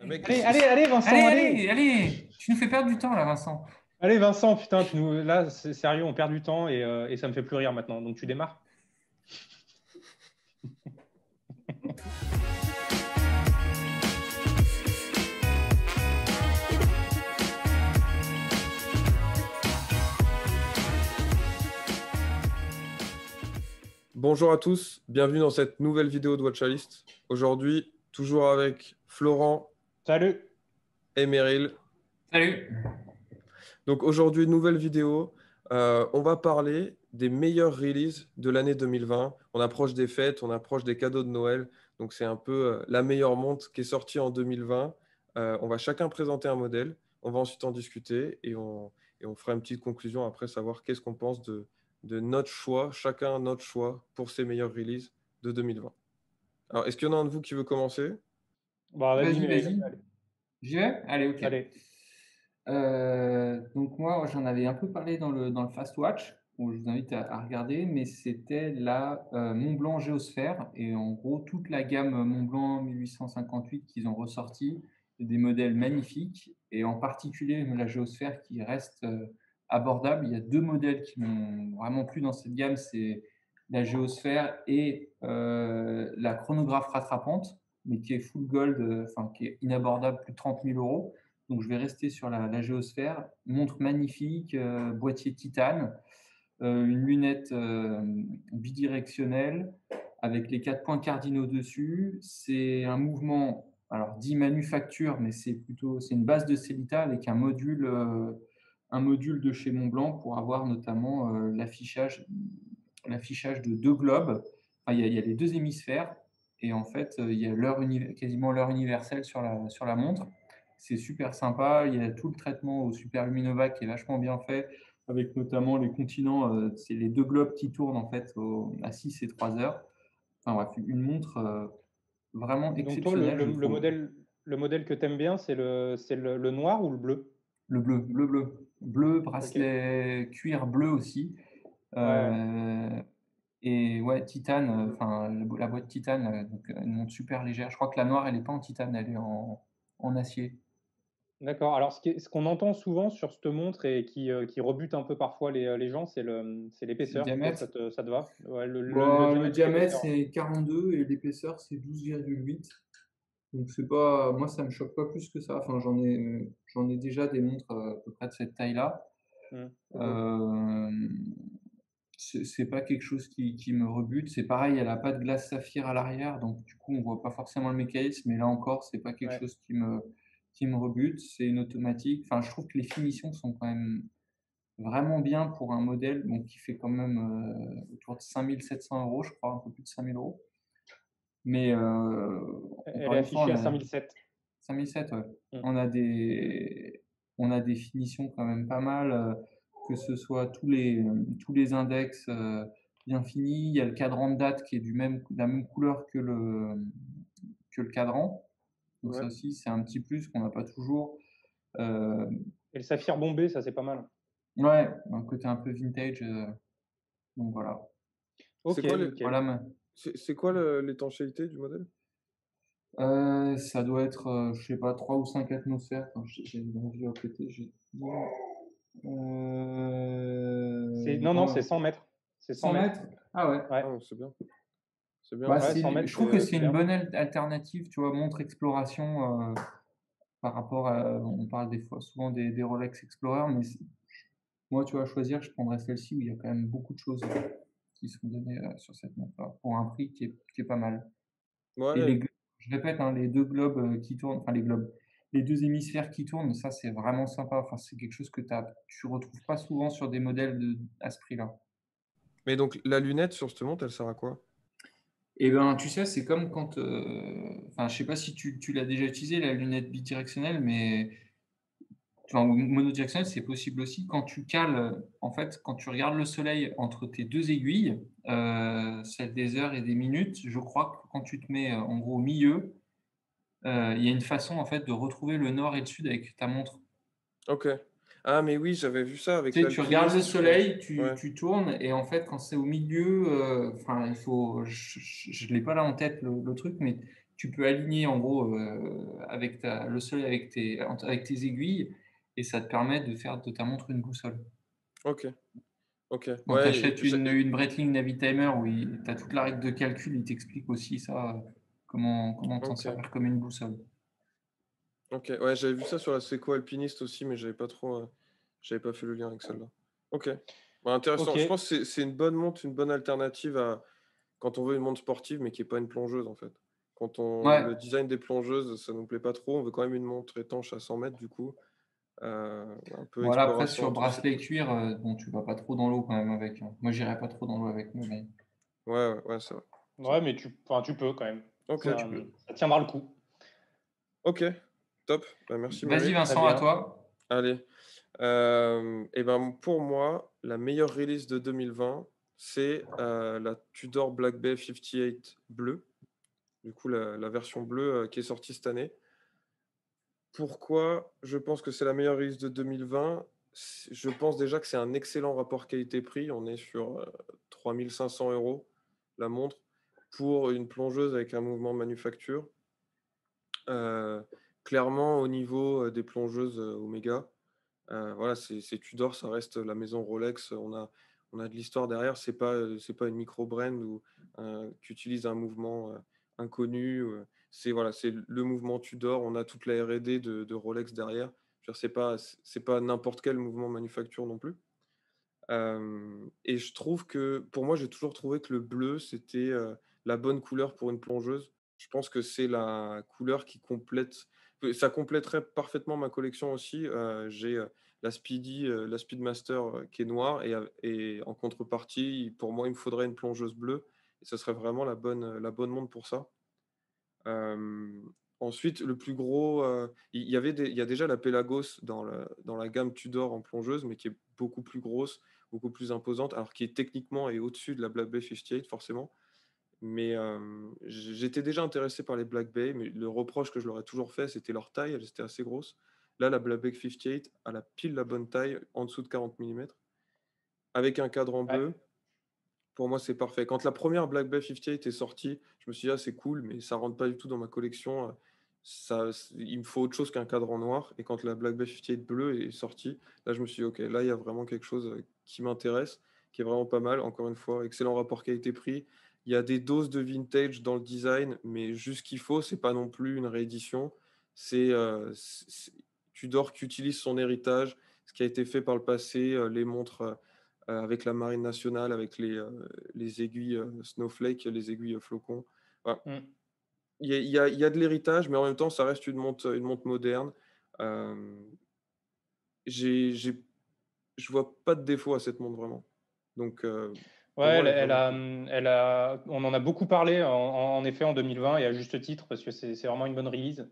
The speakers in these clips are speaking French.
Mec, Allez, Vincent, Allez, tu nous fais perdre du temps là, Vincent. Allez, Vincent, putain, là, c'est sérieux, on perd du temps et ça me fait plus rire maintenant. Donc, tu démarres. Bonjour à tous, bienvenue dans cette nouvelle vidéo de Watchalist. Aujourd'hui, toujours avec Florent Salut. et Meryl. Salut. Donc aujourd'hui, nouvelle vidéo. On va parler des meilleures releases de l'année 2020. On approche des fêtes, on approche des cadeaux de Noël. Donc c'est un peu la meilleure montre qui est sortie en 2020. On va chacun présenter un modèle. On va ensuite en discuter et on fera une petite conclusion après savoir qu'est-ce qu'on pense de notre choix, chacun notre choix pour ces meilleures releases de 2020. Alors, est-ce qu'il y en a un de vous qui veut commencer? Bah, vas-y, Vas-y, Meryl. vas-y. Allez. J'y vais? Allez, ok. Allez. Donc moi, j'en avais un peu parlé dans le Fast Watch, où je vous invite à regarder, mais c'était la Montblanc Géosphère, et en gros, toute la gamme Montblanc 1858 qu'ils ont ressorti, des modèles magnifiques, et en particulier la Géosphère qui reste abordable. Il y a deux modèles qui m'ont vraiment plu dans cette gamme, c'est la Géosphère et la chronographe rattrapante, mais qui est full gold, enfin qui est inabordable, plus de 30 000 euros. Donc, je vais rester sur la Géosphère. Montre magnifique, boîtier titane, une lunette bidirectionnelle avec les 4 points cardinaux dessus. C'est un mouvement, alors dit manufacture, mais c'est une base de Cellita avec un module de chez Montblanc pour avoir notamment l'affichage de deux globes. Enfin, il y a les deux hémisphères et en fait, il y a quasiment l'heure universelle sur la montre. C'est super sympa. Il y a tout le traitement au Superluminova qui est vachement bien fait, avec notamment les continents. C'est les deux globes qui tournent en fait à 6 et 3 heures. Enfin bref, une montre vraiment Et donc, toi, le, exceptionnelle, le- je le trouve. modèle que tu aimes bien, c'est le noir ou le bleu? Le bleu, le bleu. Bleu, Ok. bracelet cuir bleu aussi. Ouais, ouais. Euh, et ouais, titane, enfin la boîte titane, donc une montre super légère. Je crois que la noire, elle n'est pas en titane, elle est en acier. D'accord. Alors, ce qu'on entend souvent sur cette montre et qui rebute un peu parfois les gens, c'est C'est le l'épaisseur. Toi, diamètre. ça te va? Ouais, le Bon, le diamètre et diamètre, l'épaisseur. c'est 42 et l'épaisseur, c'est 12,8. Donc, c'est pas, moi, ça me choque pas plus que ça. Enfin, j'en ai déjà des montres à peu près de cette taille-là. Hmm. Euh, c'est pas quelque chose qui me rebute. C'est pareil, elle a pas de glace saphir à l'arrière, donc du coup, on voit pas forcément le mécanisme. Mais là encore, c'est pas quelque Ouais. chose qui me rebute. C'est une automatique. Enfin, je trouve que les finitions sont quand même vraiment bien pour un modèle donc, qui fait quand même autour de 5 700 euros, je crois, un peu plus de 5 000 euros. Mais Elle encore est une fois, affichée on à a 5007. 5007, ouais. Hmm. On a des finitions quand même pas mal, que ce soit tous les index bien finis. Il y a le cadran de date qui est de la même couleur que le cadran. Donc ça Ouais. aussi, c'est un petit plus qu'on n'a pas toujours. Euh, Et le saphir bombé, ça c'est pas mal. ouais, un côté un peu vintage. Donc voilà. Ok, C'est quoi nickel. Voilà. c'est quoi l'étanchéité du modèle? Ça doit être, je sais pas, 3 ou 5 atmosphères. Attends, j'ai une revue à côté. Non, c'est Non, 100 mètres. C'est 100 100 mètres. mètres? Ah ouais. Ouais, Ah, c'est bien. C'est bien. Bah, ouais, 100 je mètres, trouve que c'est c'est une bien. bonne alternative, tu vois, montre exploration par rapport à. On parle des fois souvent des Rolex Explorer, mais moi, tu vois, à choisir, je prendrais celle-ci où il y a quand même beaucoup de choses qui sont données sur cette montre pour un prix qui est pas mal. Et Ouais, je répète, hein, les deux globes qui tournent, enfin les globes, les deux hémisphères qui tournent, ça c'est vraiment sympa. Enfin, c'est quelque chose que tu retrouves pas souvent sur des modèles à ce prix-là. mais donc la lunette sur cette montre, elle sert à quoi? Et ben, tu sais, c'est comme quand, enfin, je sais pas si tu l'as déjà utilisé la lunette bidirectionnelle, mais enfin, ou monodirectionnelle, c'est possible aussi. Quand tu cales, en fait, quand tu regardes le soleil entre tes deux aiguilles, celle des heures et des minutes, je crois que quand tu te mets en gros au milieu, il y a une façon en fait de retrouver le nord et le sud avec ta montre. Ok. Ah, mais oui, j'avais vu ça avec Tu sais, tu regardes le l'alpiniste, je crois. soleil, tu, Ouais. tu tournes et en fait quand c'est au milieu, enfin il faut, je l'ai pas là en tête le truc, mais tu peux aligner en gros avec le soleil avec tes aiguilles et ça te permet de faire de ta montre une boussole. Ok, ok. Donc tu Ouais, achètes une Breitling Navitimer où tu as toute la règle de calcul, il t'explique aussi ça, comment t'en ok, servir comme une boussole. ok. Ouais, j'avais vu ça sur la Seiko Alpiniste aussi, mais j'avais pas fait le lien avec celle-là. Ok. Bah, Ok. intéressant. Je pense que c'est une bonne montre, une bonne alternative à quand on veut une montre sportive, mais qui est pas une plongeuse en fait. Le Ouais, design des plongeuses, ça nous plaît pas trop. On veut quand même une montre étanche à 100 mètres du coup. Un peu voilà, après exploration sur et tout, c'est bracelet cool. cuir, bon, tu vas pas trop dans l'eau quand même avec, hein. Moi, j'irai pas trop dans l'eau avec, mais bon. Ouais, ouais, ouais, c'est vrai. C'est Ouais, vrai. mais tu peux quand même. Ok, Ouais, tu peux. Ça tiendra le coup. ok, top. Bah, merci Vas-y Meryl. Très Vincent, à bien. toi. Allez. Et ben pour moi, la meilleure release de 2020, c'est la Tudor Black Bay 58 bleue. Du coup, la version bleue qui est sortie cette année. Pourquoi je pense que c'est la meilleure release de 2020? Je pense déjà que c'est un excellent rapport qualité-prix. On est sur 3 500 € la montre pour une plongeuse avec un mouvement manufacture. Heu, Clairement au niveau, des plongeuses, Omega, voilà, c'est Tudor, ça reste la maison Rolex. On a de l'histoire derrière. C'est pas une micro brand ou qui utilise un mouvement, inconnu, voilà, c'est le mouvement Tudor. On a toute la R&D de Rolex derrière. Je veux dire, c'est pas n'importe quel mouvement manufacture non plus. Et je trouve que pour moi, j'ai toujours trouvé que le bleu, c'était, la bonne couleur pour une plongeuse. Je pense que c'est la couleur qui complète ça complèterait parfaitement ma collection aussi. J'ai, la Speedmaster, qui est noire et en contrepartie, pour moi, il me faudrait une plongeuse bleue et ce serait vraiment la bonne montre pour ça. Ensuite, le plus gros, il y a déjà la Pelagos dans la gamme Tudor en plongeuse, mais qui est beaucoup plus grosse, beaucoup plus imposante, alors qui est techniquement est au-dessus de la Black Bay 58 forcément. Mais j'étais déjà intéressé par les Black Bay, mais le reproche que je leur ai toujours fait, c'était leur taille, elles étaient assez grosses. Là, la Black Bay 58 a pile la bonne taille, en dessous de 40 millimètres, avec un cadre en Ouais. bleu. Pour moi, c'est parfait. Quand la première Black Bay 58 est sortie, je me suis dit: «Ah, c'est cool, mais ça rentre pas du tout dans ma collection, il me faut autre chose qu'un cadre en noir» et quand la Black Bay 58 bleue est sortie, là, je me suis dit: «OK, là, il y a vraiment quelque chose, qui m'intéresse, qui est vraiment pas mal». Encore une fois, excellent rapport qualité-prix. Il y a des doses de vintage dans le design, mais juste ce qu'il faut, c'est pas non plus une réédition. C'est Tudor qui utilise son héritage, ce qui a été fait par le passé, les montres, avec la marine nationale, avec les aiguilles, snowflake, les aiguilles, flocons. Voilà. Mm. Il y a de l'héritage, mais en même temps, ça reste une montre moderne. Hem, j'ai je vois pas de défaut à cette montre vraiment. Donc Ouais, pour moi, elle est vraiment cool. on en a beaucoup parlé en effet en 2020 et à juste titre parce que c'est vraiment une bonne release.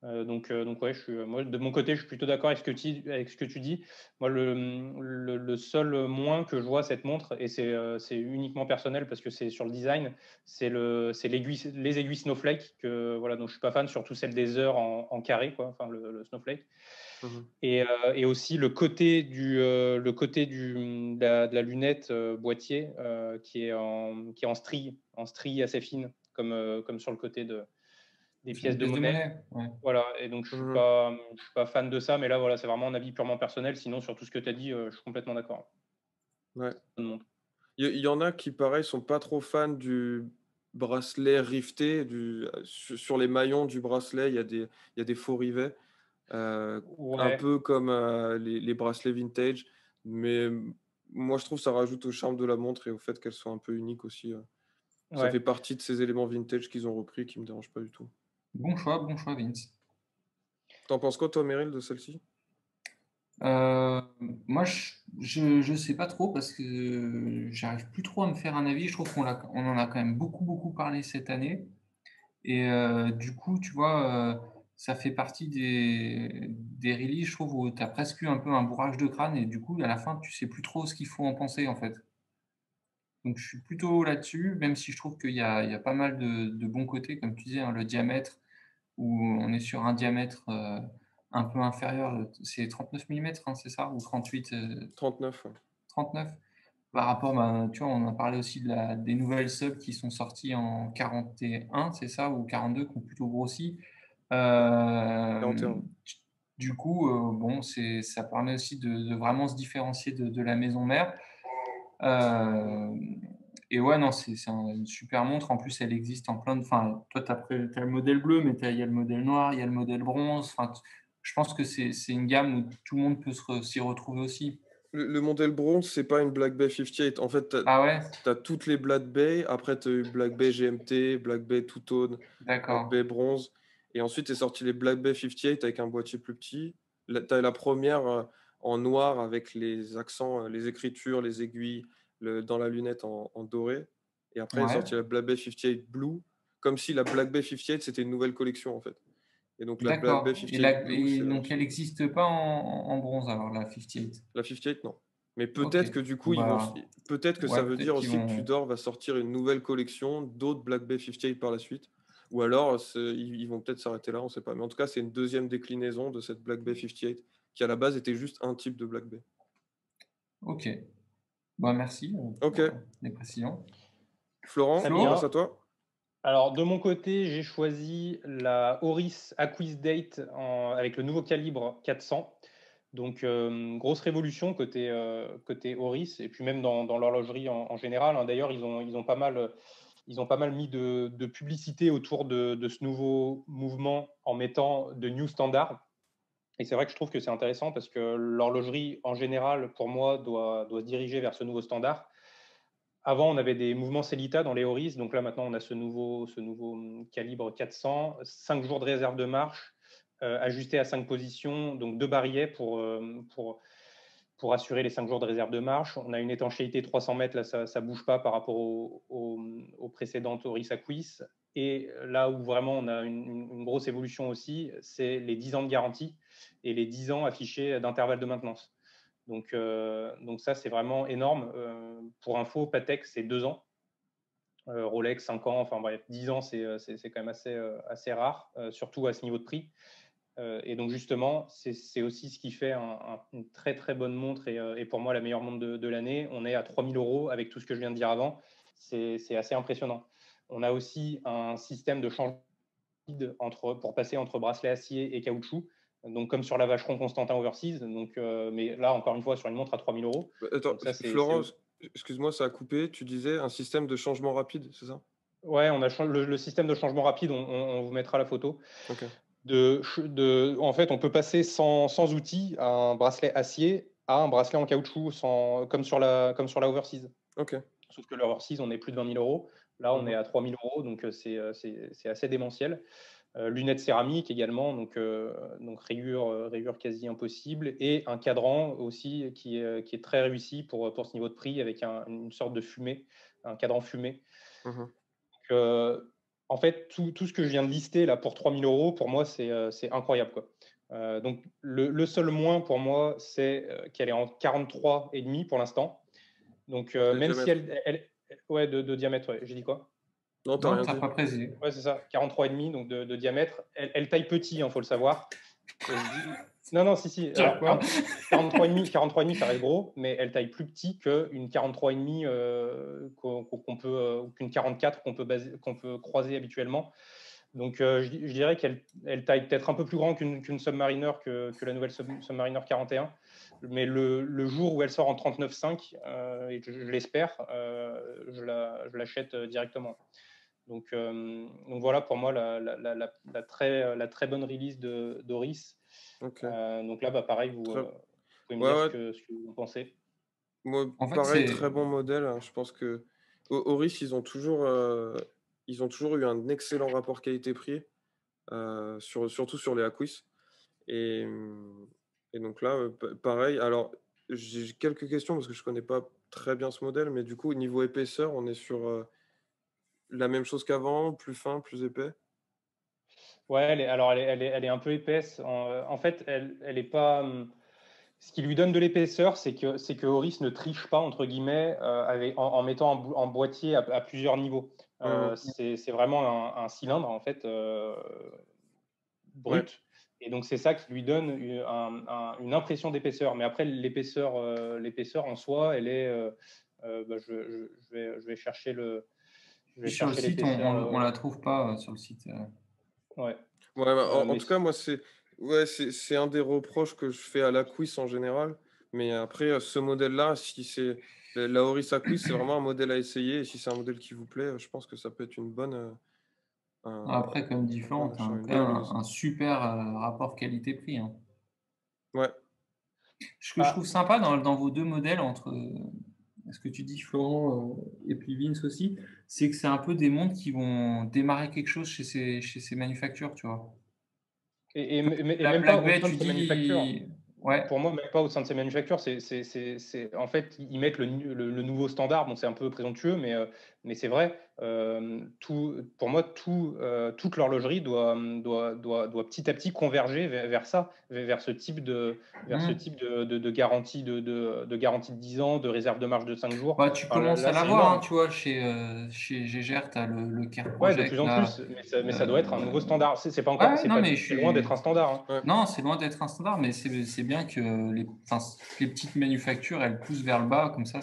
Donc ouais, moi de mon côté, je suis plutôt d'accord avec ce que tu dis. Moi, le seul moins que je vois à cette montre, et c'est uniquement personnel parce que c'est sur le design, les aiguilles snowflake que voilà, donc je suis pas fan, surtout celle des heures en carré quoi, enfin le snowflake. Mmh. Et aussi le côté de la lunette boîtier qui est en strie assez fine, comme sur le côté des Sur une pièces de pièce de monnaie. monnaie, ouais. Voilà, et donc Mmh. je suis pas fan de ça, mais là, voilà, c'est vraiment un avis purement personnel. Sinon, sur tout ce que tu as dit, je suis complètement d'accord. Ouais. Bonne montre. Il y en a qui, pareil, sont pas trop fans du bracelet rifté, sur les maillons du bracelet, il y a des faux rivets. Un Ouais, peu comme, les bracelets vintage, mais moi je trouve que ça rajoute au charme de la montre et au fait qu'elle soit un peu unique aussi, ça ouais. fait partie de ces éléments vintage qu'ils ont repris qui me dérangent pas du tout. Bon choix Vince. Tu en penses quoi toi, Meryl, de celle-ci? Heu, moi je sais pas trop parce que j'arrive plus trop à me faire un avis. Je trouve on en a quand même beaucoup parlé cette année et du coup, tu vois, ça fait partie des releases, je trouve, où tu as presque eu un peu un bourrage de crâne et du coup, à la fin, tu sais plus trop ce qu'il faut en penser, en fait. Donc je suis plutôt là-dessus, même si je trouve qu'il y a pas mal de bons côtés, comme tu disais, hein, le diamètre, où on est sur un diamètre, un peu inférieur, c'est 39 millimètres, hein, c'est ça? Ou 38, 39, ouais. 39? par rapport, ben, tu vois, on a parlé aussi des nouvelles subs qui sont sorties en 41, c'est ça? Ou 42, qui ont plutôt grossi. 41. Tu du coup, bon, ça permet aussi de vraiment se différencier de la maison mère. Hem Et ouais, non, c'est une super montre. En plus, elle existe en plein de enfin, toi, tu as le modèle bleu, mais il y a le modèle noir, il y a le modèle bronze. Enfin, je pense que c'est une gamme où tout le monde peut s'y retrouver aussi. Le modèle bronze, c'est pas une Black Bay 58. En fait, Ah ouais? tu as toutes les Black Bay. Après, tu as eu Black Bay GMT, Black Bay Two Tone, Black D'accord, Bay bronze. Et ensuite est sorti les Black Bay 58 avec un boîtier plus petit. Tu as la première en noir avec les accents, les écritures, les aiguilles dans la lunette en doré. Et après est ouais, sorti la Black Bay 58 Blue, comme si la Black Bay 58 c'était une nouvelle collection en fait. Et donc la Black Bay d'accord, 58 Blue, c'est donc elle l'ancienne. n'existe pas en bronze alors, la 58? La 58, non. Mais OK. peut-être que du coup, Bon bah, peut-être que ça ouais, veut peut-être dire qu'ils aussi que vont Tudor va sortir une nouvelle collection d'autres Black Bay 58 par la suite. Ou alors, ils vont peut-être s'arrêter là, on ne sait pas. Mais en tout cas, c'est une deuxième déclinaison de cette Black Bay 58 qui, à la base, était juste un type de Black Bay. OK. Bah, merci, Ok. pour, les précisions. Florent, Très on passe bien. à Flo? toi. Alors, de mon côté, j'ai choisi la Oris Acquis Date avec le nouveau calibre 400. Donc, grosse révolution côté Oris, et puis même dans l'horlogerie en général, hein. D'ailleurs, ils ont pas mal mis de publicité autour de ce nouveau mouvement en mettant de new standards. Et c'est vrai que je trouve que c'est intéressant parce que l'horlogerie, en général, pour moi, doit se diriger vers ce nouveau standard. Avant, on avait des mouvements Cellita dans les Oris, donc là maintenant on a ce nouveau calibre 400, 5 jours de réserve de marche, ajusté à 5 positions, donc 2 barilets pour assurer les 5 jours de réserve de marche. On a une étanchéité 300 mètres, là ça ne bouge pas par rapport aux précédentes Oris Aquis. Et là où vraiment on a une grosse évolution aussi, c'est les 10 ans de garantie et les 10 ans affichés d'intervalle de maintenance. Donc ça, c'est vraiment énorme. Pour info, Patek, c'est 2 ans. Rolex, 5 ans. Enfin bref, 10 ans, c'est quand même assez rare, surtout à ce niveau de prix. Et donc justement, c'est aussi ce qui fait une très très bonne montre et pour moi la meilleure montre de l'année. On est à 3000 euros avec tout ce que je viens de dire avant. C'est assez impressionnant. On a aussi un système de changement pour passer entre bracelet acier et caoutchouc. Donc, comme sur la Vacheron Constantin Overseas. Donc, mais là, encore une fois, sur une montre à 3000 euros. Attends, Donc, ça, Florent, excuse-moi, ça a coupé. Tu disais un système de changement rapide, c'est ça? Ouais, on a le système de changement rapide. On vous mettra la photo. Ok. En fait, on peut passer sans outil à un bracelet acier à un bracelet en caoutchouc, comme sur la Overseas. Ok. Sauf que l'Overseas, on est plus de 20 000 euros. Là, on est Mhm. à 3000 euros. Donc, c'est assez démentiel. Lunettes céramiques également, donc rayure quasi impossible, et un cadran aussi qui est très réussi pour ce niveau de prix avec une sorte de fumée, un cadran fumé. Mhm. Donc, en fait, tout ce que je viens de lister là pour 3000 euros, pour moi, c'est incroyable, quoi. Donc, le seul moins pour moi, c'est qu'elle est en 43,5 pour l'instant. Donc, De même si diamètre. ouais, de diamètre, ouais. J'ai dit quoi? Non, t'as Non, rien tu as dit. pas précisé. Ouais, c'est ça, 43,5 donc de diamètre. Elle taille petit, il faut le savoir. Non, non, si, si. Dire Alors, quoi? 43,5, ça reste gros, mais elle taille plus petit qu'une 43,5 qu'on peut, ou qu'une 44 qu'on peut croiser habituellement. Donc, je dirais qu'elle taille peut-être un peu plus grand qu'une Submariner, que la nouvelle Submariner 41. Mais le jour où elle sort en 39,5, et je l'espère, je l'achète directement. Donc voilà pour moi la très bonne release de Doris. Ok. Donc là, bah, pareil, vous, Très... pouvez me Ouais, dire ce ouais. que vous en pensez. Moi, En fait, pareil, c'est très bon modèle, hein. Je pense que Oris, ils ont toujours eu un excellent rapport qualité-prix, surtout sur les Aquis. Et, et donc là, pareil. Alors, j'ai quelques questions parce que je connais pas très bien ce modèle, mais du coup, au niveau épaisseur, on est sur la même chose qu'avant, plus fin, plus épais. Ouais, elle est un peu épaisse. En fait, elle est pas. Ce qui lui donne de l'épaisseur, c'est que Oris ne triche pas, entre guillemets, en mettant en boîtier à plusieurs niveaux. Mhm. C'est vraiment un cylindre, en fait, Ouais. brut. Et donc, c'est ça qui lui donne une impression d'épaisseur. Mais après, l'épaisseur en soi, elle est je vais chercher Sur le site, on la trouve pas sur le site. Ouais. Ouais, bah, en Mais tout cas, moi, c'est un des reproches que je fais à l'Acquis en général. Mais après, ce modèle-là, si c'est la Oris Acquis, c'est vraiment un modèle à essayer. Et si c'est un modèle qui vous plaît, je pense que ça peut être une bonne, Après, comme dit Florent, tu as une quand belle même release. un super rapport qualité-prix, hein. Ouais, Ce que je trouve sympa dans vos deux modèles, entre ce que tu dis, Florent, et puis Vince aussi, c'est que c'est un peu des montres qui vont démarrer quelque chose chez ces manufactures, tu vois. Et La même pas Black au Bay, sein de tu ces manufactures. dis, ouais, Pour moi, même pas au sein de ces manufactures. En fait, ils mettent le nouveau standard. Bon, c'est un peu présomptueux, mais c'est vrai. Pour moi, toute l'horlogerie doit petit à petit converger vers ça, vers ce type de garantie de garantie de 10 ans, de réserve de marge de 5 jours. bah, tu Enfin, commences à là, c'est l'avoir, hein, énorme. tu vois, chez Gégère, tu as le Care Ouais, de plus Project, en là. plus, mais ça doit être un nouveau standard. C'est pas encore, Ouais, non, mais c'est loin d'être un standard, hein. ouais. non, c'est loin d'être un standard, mais c'est bien que les petites manufactures, elles poussent vers le bas, comme ça,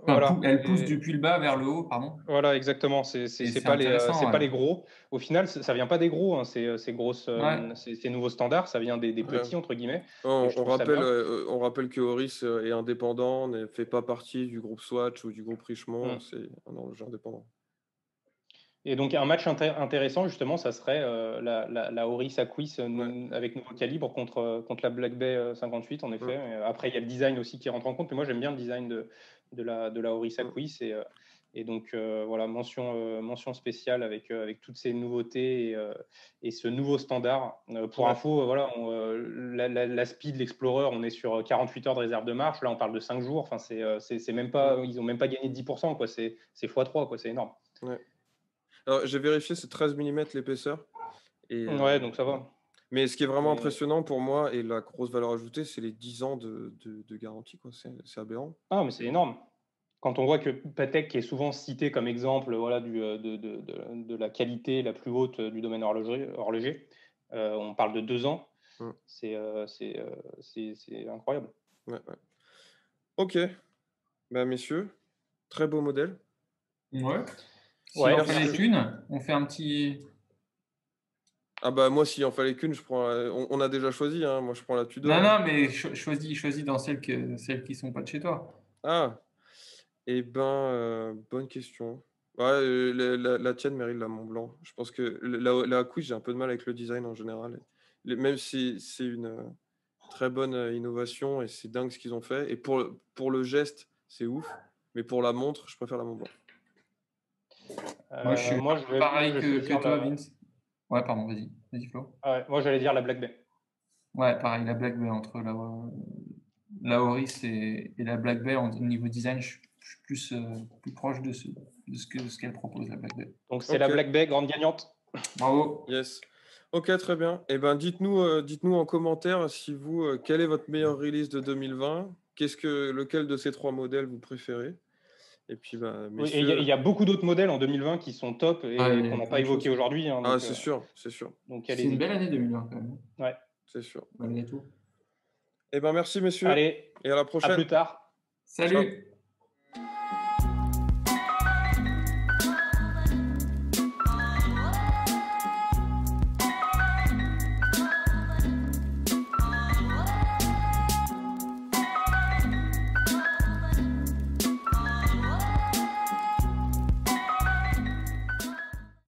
Voilà. elles poussent depuis le bas vers le haut, pardon. Voilà, exactement. Et c'est intéressant, C'est pas ouais. les gros. Au final, ça vient pas des gros, hein, Ouais. ces nouveaux standards. Ça vient des Ouais. petits entre guillemets. Et On, je trouve ça bien. on rappelle que Oris est indépendant, ne fait pas partie du groupe Swatch ou du groupe Richemont. Mm. C'est un horloger indépendant. Et donc un match intéressant justement, ça serait la Oris Aquis Ouais. avec nouveau calibre contre la Black Bay 58 en effet. Mm. Après, il y a le design aussi qui rentre en compte. Mais moi, j'aime bien le design de la Oris Mm. Aquis et donc voilà, mention spéciale avec toutes ces nouveautés et ce nouveau standard. Pour Ouais. info, voilà, la Speed, l'Explorer, on est sur 48 heures de réserve de marche. Là, on parle de 5 jours. Enfin, c'est même pas, ils ont même pas gagné 10%, quoi. C'est x3, quoi. C'est énorme. Ouais. Alors, j'ai vérifié, c'est 13 mm l'épaisseur. Et, Ouais, donc ça va. mais ce qui est vraiment Mais... impressionnant pour moi et la grosse valeur ajoutée, c'est les 10 ans de garantie, quoi. C'est aberrant. Ah, mais c'est énorme. Quand on voit que Patek, qui est souvent cité comme exemple voilà, de la qualité la plus haute du domaine horloger, on parle de 2 ans, Mm. c'est incroyable. Ouais, ouais. Ok, bah, messieurs, très beau modèle. Ouais. S'il Ouais, en Merci. fallait merci. qu'une, on fait un petit. Ah bah moi, s'il en fallait qu'une, je prends. On a déjà choisi, hein. Moi, je prends la Non, Tudor, hein. non, mais choisis dans celles qui sont pas de chez toi. Ah, et ben, bonne question. Ouais, la tienne, Meryl, la Mont Blanc. Je pense que la Quiz, j'ai un peu de mal avec le design en général. Même si c'est une très bonne innovation et c'est dingue ce qu'ils ont fait. Et pour le geste, c'est ouf. Mais pour la montre, je préfère la Mont Blanc. Moi, je suis un Moi, peu pareil je vais que choisir toi, Vince. Ouais, pardon, vas-y. Vas-y, Flo. moi, j'allais dire la Black Bay. Ouais, pareil, la Black Bay entre la Oris et la Black Bay, au niveau design, je suis plus proche ce qu'elle propose, la Black Bay. Donc, c'est la Ok, Black Bay, grande gagnante. Bravo. yes. Ok, très bien. Et ben, dites-nous en commentaire si quel est votre meilleur release de 2020? Lequel de ces trois modèles vous préférez? Et puis, bah, Oui, et il messieurs, y a beaucoup d'autres modèles en 2020 qui sont top Ouais, et il y qu'on a n'a plein pas de choses. évoqué aujourd'hui, hein, ah, c'est sûr, c'est sûr, donc C'est une allez-y. belle année 2020 quand même, Ouais. c'est sûr. malgré tout. Et ben, merci, messieurs, Allez, et à la à prochaine. plus tard. Ciao. Salut!